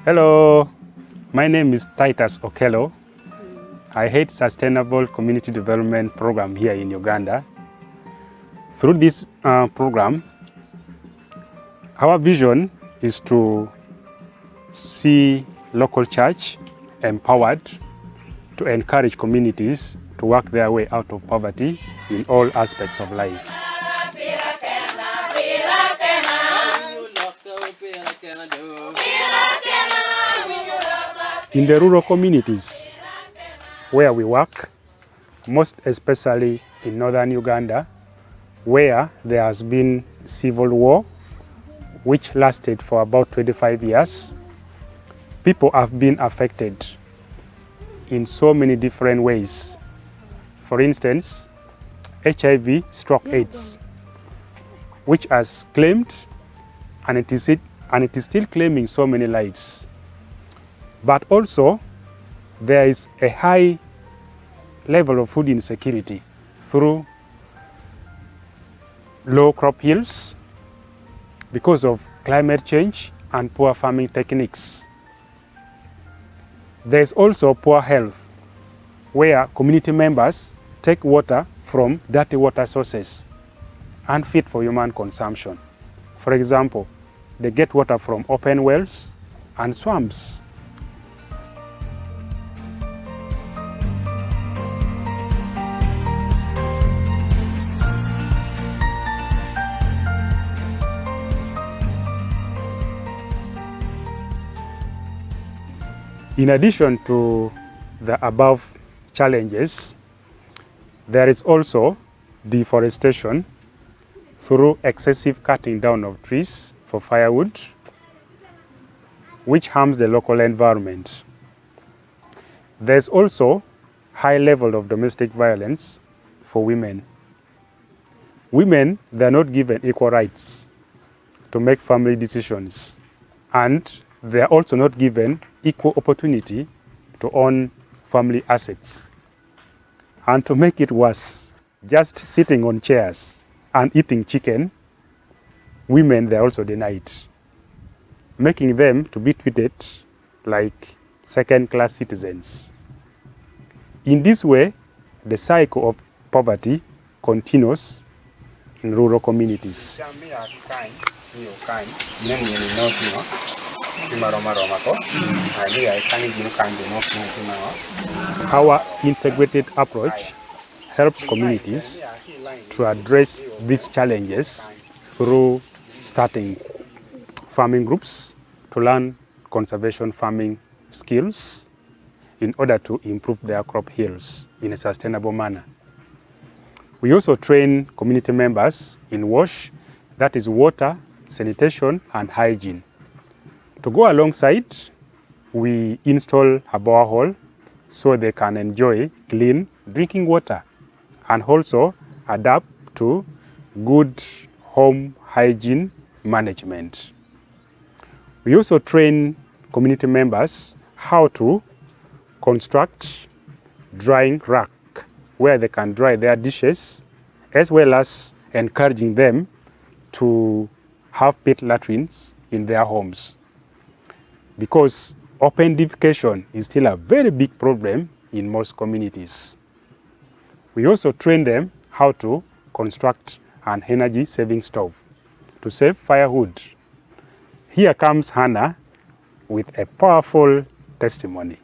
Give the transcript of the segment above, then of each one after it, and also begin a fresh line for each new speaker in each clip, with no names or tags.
Hello, my name is Titus Okello. I head Sustainable Community Development Program here in Uganda. Through this program, our vision is to see local church empowered to encourage communities to work their way out of poverty in all aspects of life. In the rural communities where we work, most especially in northern Uganda, where there has been civil war, which lasted for about 25 years, people have been affected in so many different ways. For instance, HIV/AIDS, which has claimed, and it is still claiming so many lives. But also, there is a high level of food insecurity through low crop yields because of climate change and poor farming techniques. There's also poor health, where community members take water from dirty water sources unfit for human consumption. For example, they get water from open wells and swamps. In addition to the above challenges, there is also deforestation through excessive cutting down of trees for firewood, which harms the local environment. There's also high level of domestic violence for women. Women, they're not given equal rights to make family decisions, and they are also not given equal opportunity to own family assets. And to make it worse, just sitting on chairs and eating chicken, women, they are also denied, making them to be treated like second-class citizens. In this way, the cycle of poverty continues in rural communities. Our integrated approach helps communities to address these challenges through starting farming groups to learn conservation farming skills in order to improve their crop yields in a sustainable manner. We also train community members in WASH, that is water, sanitation, and hygiene. To go alongside, we install a borehole so they can enjoy clean drinking water and also adapt to good home hygiene management. We also train community members how to construct drying rack where they can dry their dishes, as well as encouraging them to have pit latrines in their homes, because open defecation is still a very big problem in most communities. We also train them how to construct an energy-saving stove to save firewood. Here comes Hannah with a powerful testimony.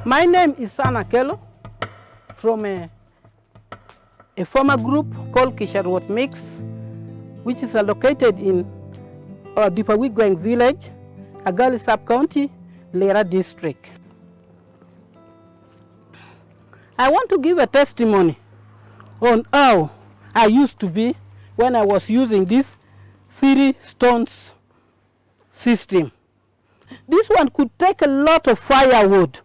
My name is Hannah Kello from a farmer group called Kisharwot Mix, which is located in Dipawigweng village, Agali sub-county, Lera district. I want to give a testimony on how I used to be when I was using this 3 stones system. This one could take a lot of firewood.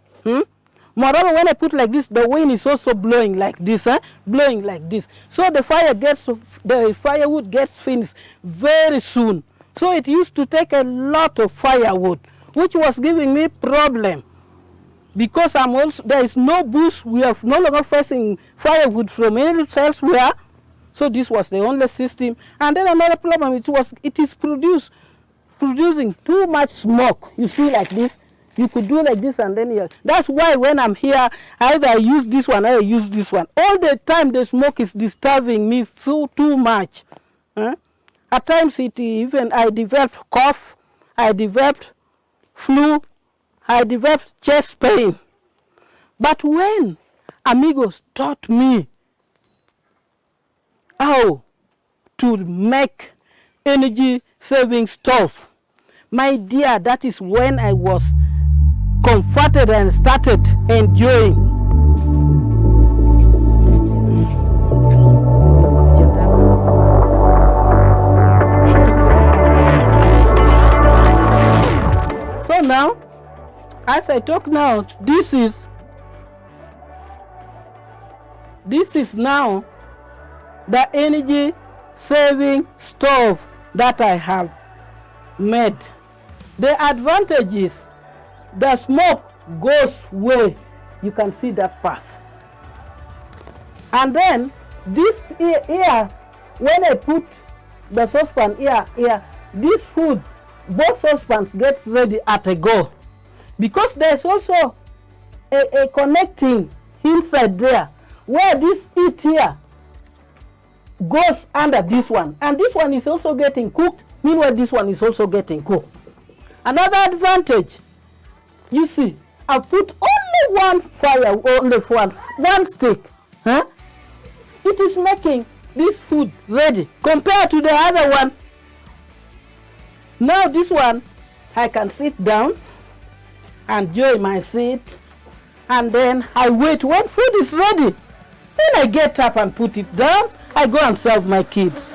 Moreover, when I put like this, the wind is also blowing like this, blowing like this. So the firewood gets finished very soon. So it used to take a lot of firewood, which was giving me problem. Because there is no bush, we are no longer facing firewood from any elsewhere. So this was the only system. And then another problem, it is produced producing too much smoke. You see, like this. You could do like this and then here. That's why when I'm here, either I use this one or I use this one. All the time the smoke is disturbing me too much. Huh? At times I developed cough, I developed flu, I developed chest pain. But when Amigos taught me how to make energy saving stove, my dear, that is when I was comforted and started enjoying. So now, as I talk now, this is now the energy saving stove that I have made. The advantage is the smoke goes away. You can see that path. And then this here, when I put the saucepan here, this food, both saucepans get ready at a go. Because there's also a connecting inside there, where this heat here goes under this one. And this one is also getting cooked, meanwhile this one is also getting cooked. Another advantage, you see, I put only one fire, only one stick. Huh? It is making this food ready compared to the other one. Now this one, I can sit down, enjoy my seat, and then I wait when food is ready. Then I get up and put it down. I go and serve my kids.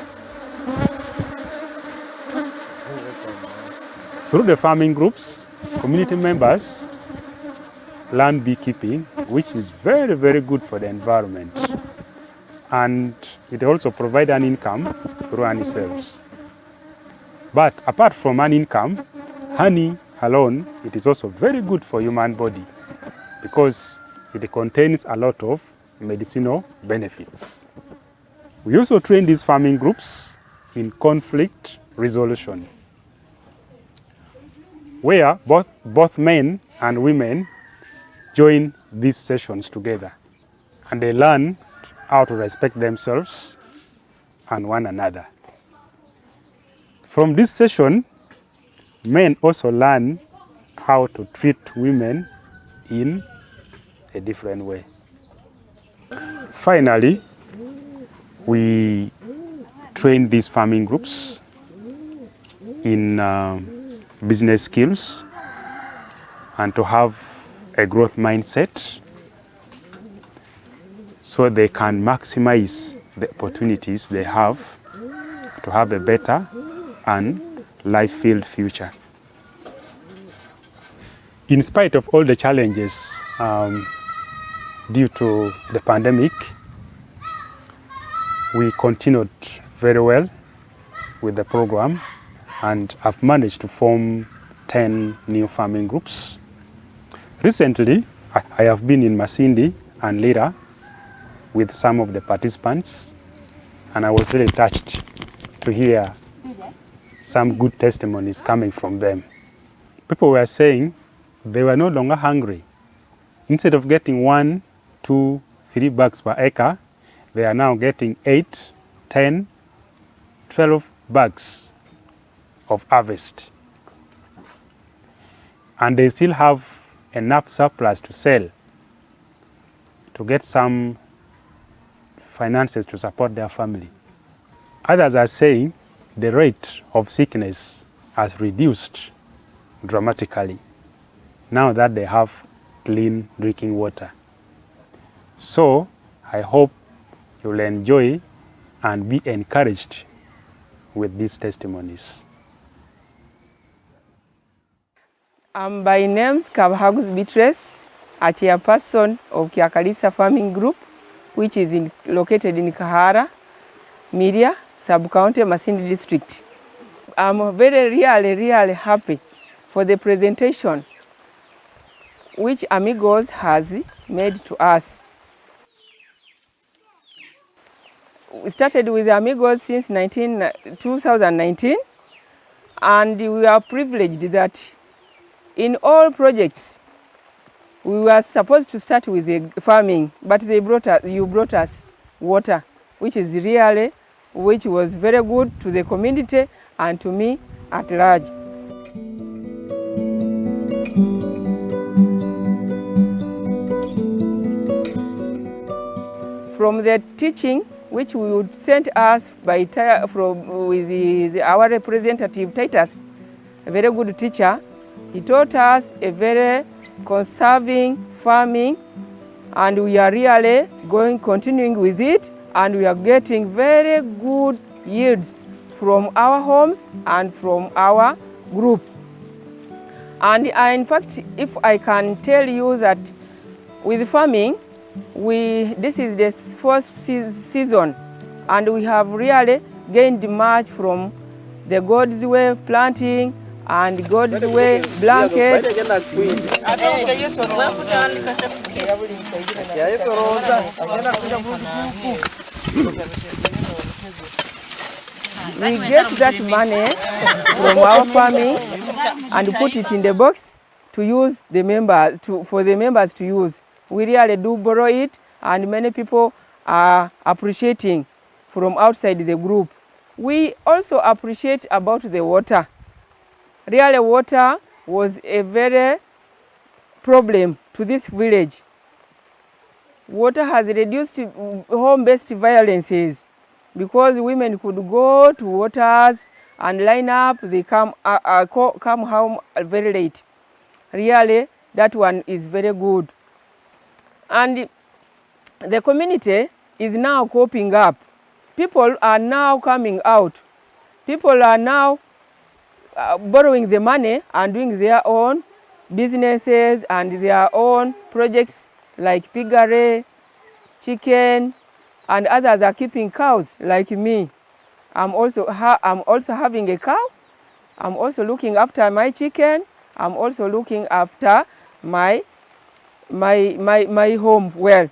Through the farming groups, community members learn beekeeping, which is very, very good for the environment. And it also provides an income through honey sales. But apart from an income, honey alone, it is also very good for human body because it contains a lot of medicinal benefits. We also train these farming groups in conflict resolution, where both men and women join these sessions together and they learn how to respect themselves and one another. From this session, men also learn how to treat women in a different way. Finally, we train these farming groups in business skills and to have a growth mindset so they can maximize the opportunities they have to have a better and life-filled future. In spite of all the challenges due to the pandemic, we continued very well with the program and have managed to form 10 new farming groups. Recently, I have been in Masindi and Lira with some of the participants, and I was really touched to hear some good testimonies coming from them. People were saying they were no longer hungry. Instead of getting 1, 2, 3 bags per acre, they are now getting 8, 10, 12 bags of harvest. And they still have enough surplus to sell to get some finances to support their family. Others are saying the rate of sickness has reduced dramatically now that they have clean drinking water. So I hope you'll enjoy and be encouraged with these testimonies.
I'm by name Kabahagus Beatrice, a chairperson of Kiakalisa Farming Group, which is located in Kahara, Miria, Sub-County, Masindi District. I'm very really happy for the presentation which Amigos has made to us. We started with Amigos since 2019, And we are privileged that in all projects, we were supposed to start with the farming, but you brought us water, which was very good to the community and to me at large. From the teaching, which we would send us by our representative Titus, a very good teacher, he taught us a very conserving farming, and we are really continuing with it, and we are getting very good yields from our homes and from our group. And in fact, if I can tell you that with farming, this is the first season, and we have really gained much from the God's way planting and God's way blanket. We get that money from our farming and put it in the box to use for the members to use. We really do borrow it, and many people are appreciating from outside the group. We also appreciate about the water. Really, water was a very problem to this village. Water has reduced home-based violences because women could go to waters and line up. They come home very late. Really, that one is very good. And the community is now coping up. People are now coming out. People are now borrowing the money and doing their own businesses and their own projects like piggery, chicken, and others are keeping cows like me. I'm also having a cow. I'm also looking after my chicken. I'm also looking after my home well.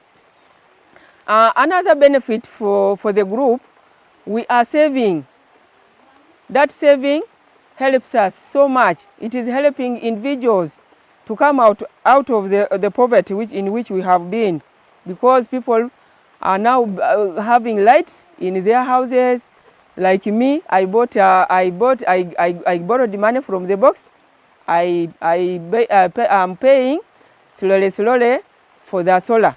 Another benefit for the group, we are saving. That saving helps us so much. It is helping individuals to come out of the poverty in which we have been, because people are now having lights in their houses. Like me, I borrowed the money from the box. I'm paying slowly for the solar.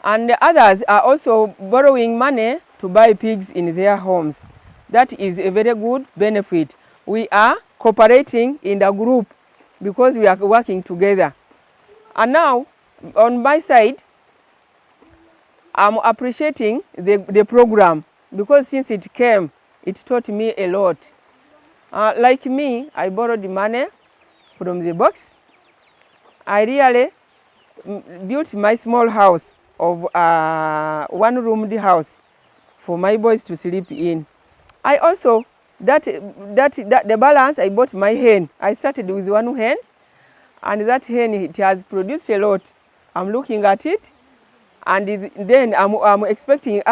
And the others are also borrowing money to buy pigs in their homes. That is a very good benefit. We are cooperating in the group because we are working together. And now, on my side, I'm appreciating the program, because since it came, it taught me a lot. Like me, I borrowed the money from the box. I really built my small house of one-roomed house for my boys to sleep in. I also, the balance, I bought my hen. I started with one hen, and that hen, it has produced a lot. I'm looking at it, and then I'm expecting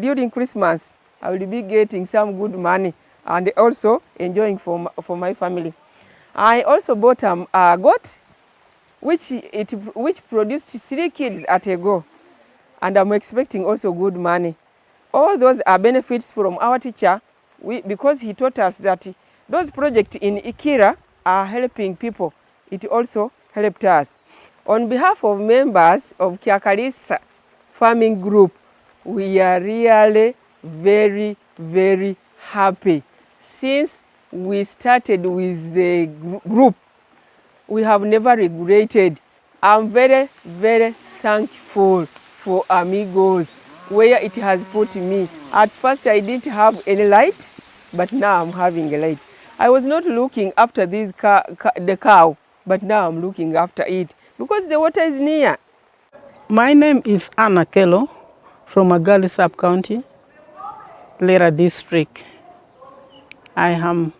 during Christmas, I will be getting some good money and also enjoying for my family. I also bought a goat, which produced 3 kids at a go, and I'm expecting also good money. All those are benefits from our teacher, because he taught us that those projects in Ikira are helping people. It also helped us. On behalf of members of Kyakalisa Farming Group, we are really very, very happy. Since we started with the group, we have never regretted. I'm very, very thankful for Amigos, where it has put me. At first I didn't have any light, but now I'm having a light. I was not looking after the cow, but now I'm looking after it because the water is near.
My name is Anna Kello from Magali Sub-County, Lera District. I am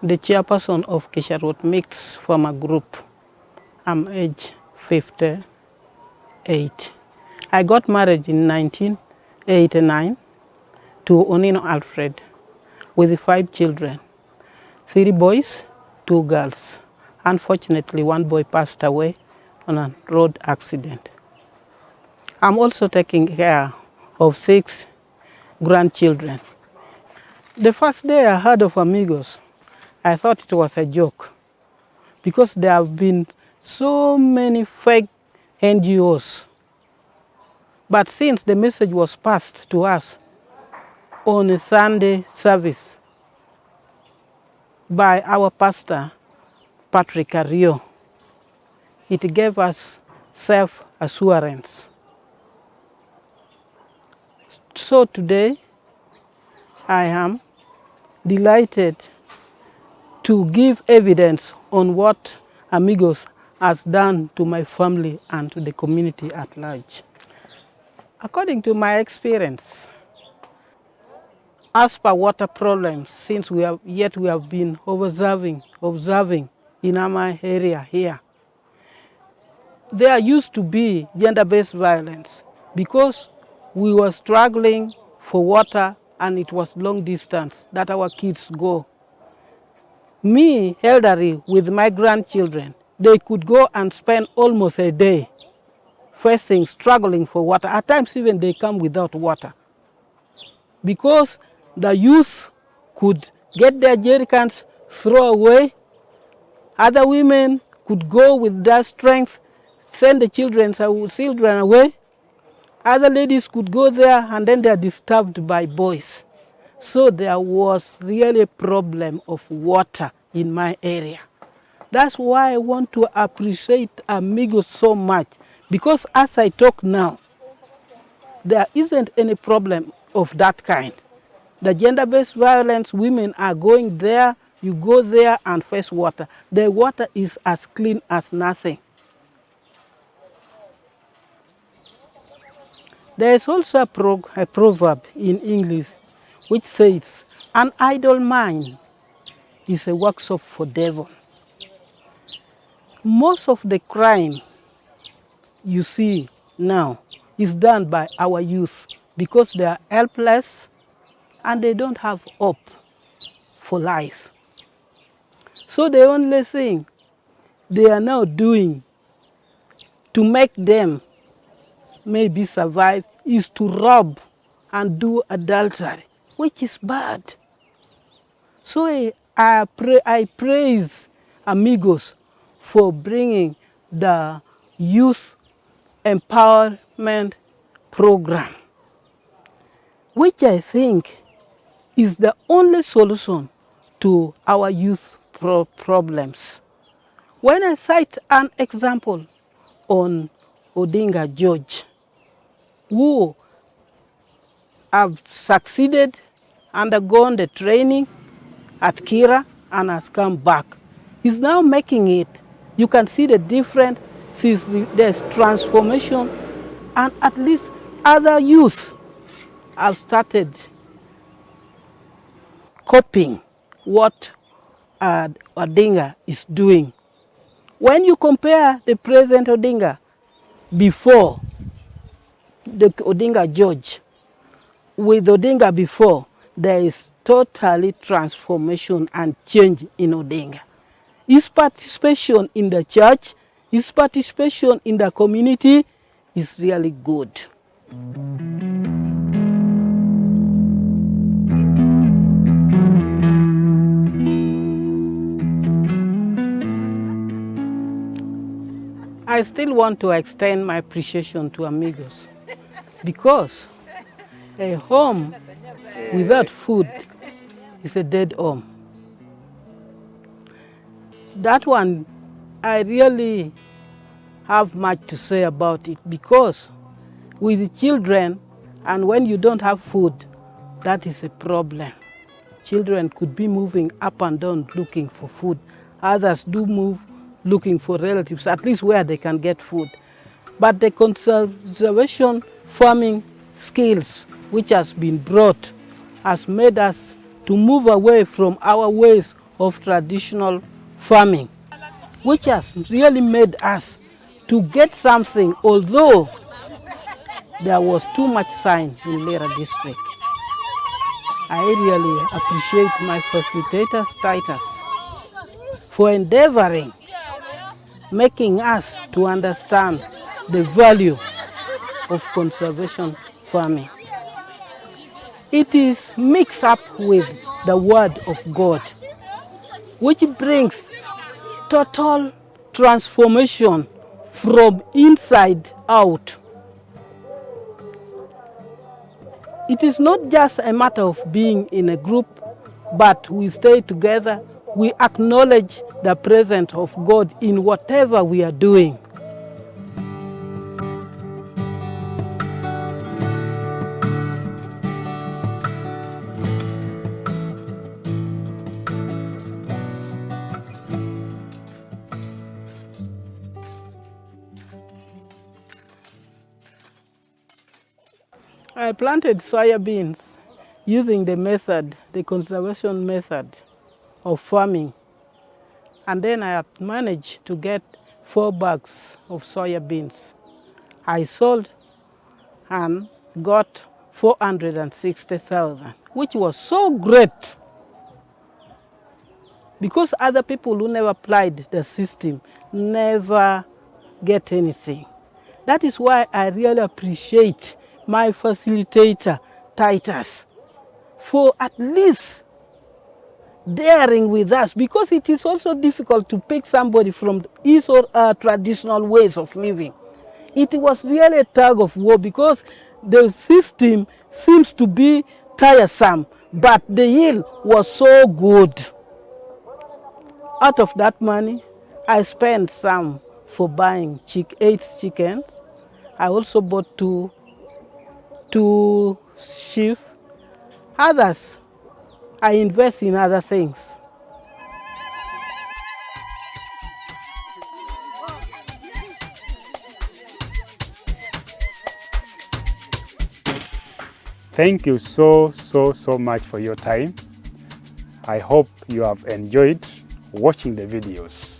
the chairperson of Kisharot Mix Farmer Group. I'm age 58. I got married in 1989 to Onino Alfred with 5 children. 3 boys, 2 girls. Unfortunately, 1 boy passed away on a road accident. I'm also taking care of 6 grandchildren. The first day I heard of Amigos, I thought it was a joke because there have been so many fake NGOs. But since the message was passed to us on a Sunday service by our pastor, Patrick Ario, it gave us self-assurance. So today, I am delighted to give evidence on what Amigos has done to my family and to the community at large. According to my experience, as per water problems, since we have been observing in our area here, there used to be gender-based violence because we were struggling for water and it was long distance that our kids go. Me, elderly, with my grandchildren, they could go and spend almost a day struggling for water. At times even they come without water because the youth could get their jerrycans, throw away. Other women could go with their strength, send the children away. Other ladies could go there and then they are disturbed by boys. So there was really a problem of water in my area. That's why I want to appreciate Amigos so much, because as I talk now, there isn't any problem of that kind. The gender-based violence, women are going there, you go there and fetch water. The water is as clean as nothing. There is also a proverb in English which says, an idle mind is a workshop for devil. Most of the crime you see now is done by our youth because they are helpless and they don't have hope for life. So the only thing they are now doing to make them maybe survive is to rob and do adultery, which is bad. So I praise Amigos for bringing the youth empowerment program, which I think is the only solution to our youth problems. When I cite an example on Odinga George, who have succeeded, undergone the training at Kira and has come back. He's now making it. You can see the difference. There's transformation, and at least other youth have started copying what Odinga is doing. When you compare the present Odinga before the Odinga George with Odinga before, there is totally transformation and change in Odinga. His participation in the church, his participation in the community is really good. I still want to extend my appreciation to Amigos because a home without food is a dead home. That one, I really have much to say about it because with children, and when you don't have food, that is a problem. Children could be moving up and down looking for food. Others do move looking for relatives, at least where they can get food. But the conservation farming skills which has been brought has made us to move away from our ways of traditional farming, which has really made us to get something, although there was too much sign in Lera district. I really appreciate my facilitators, Titus, for endeavoring, making us to understand the value of conservation farming. It is mixed up with the Word of God, which brings total transformation from inside out. It is not just a matter of being in a group, but we stay together, we acknowledge the presence of God in whatever we are doing. I planted soya beans using the conservation method of farming. And then I have managed to get 4 bags of soya beans. I sold and got 460,000, which was so great because other people who never applied the system never get anything. That is why I really appreciate my facilitator, Titus, for at least daring with us, because it is also difficult to pick somebody from his or traditional ways of living. It was really a tug of war because the system seems to be tiresome, but the yield was so good. Out of that money, I spent some for buying 8 chickens. I also bought two sheep. Others, I invest in other things.
Thank you so much for your time. I hope you have enjoyed watching the videos.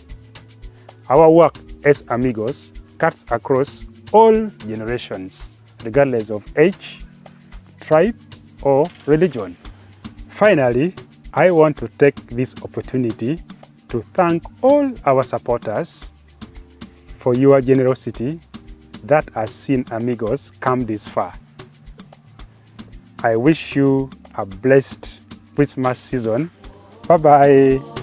Our work as Amigos cuts across all generations, regardless of age, tribe, or religion. Finally, I want to take this opportunity to thank all our supporters for your generosity that has seen Amigos come this far. I wish you a blessed Christmas season. Bye-bye.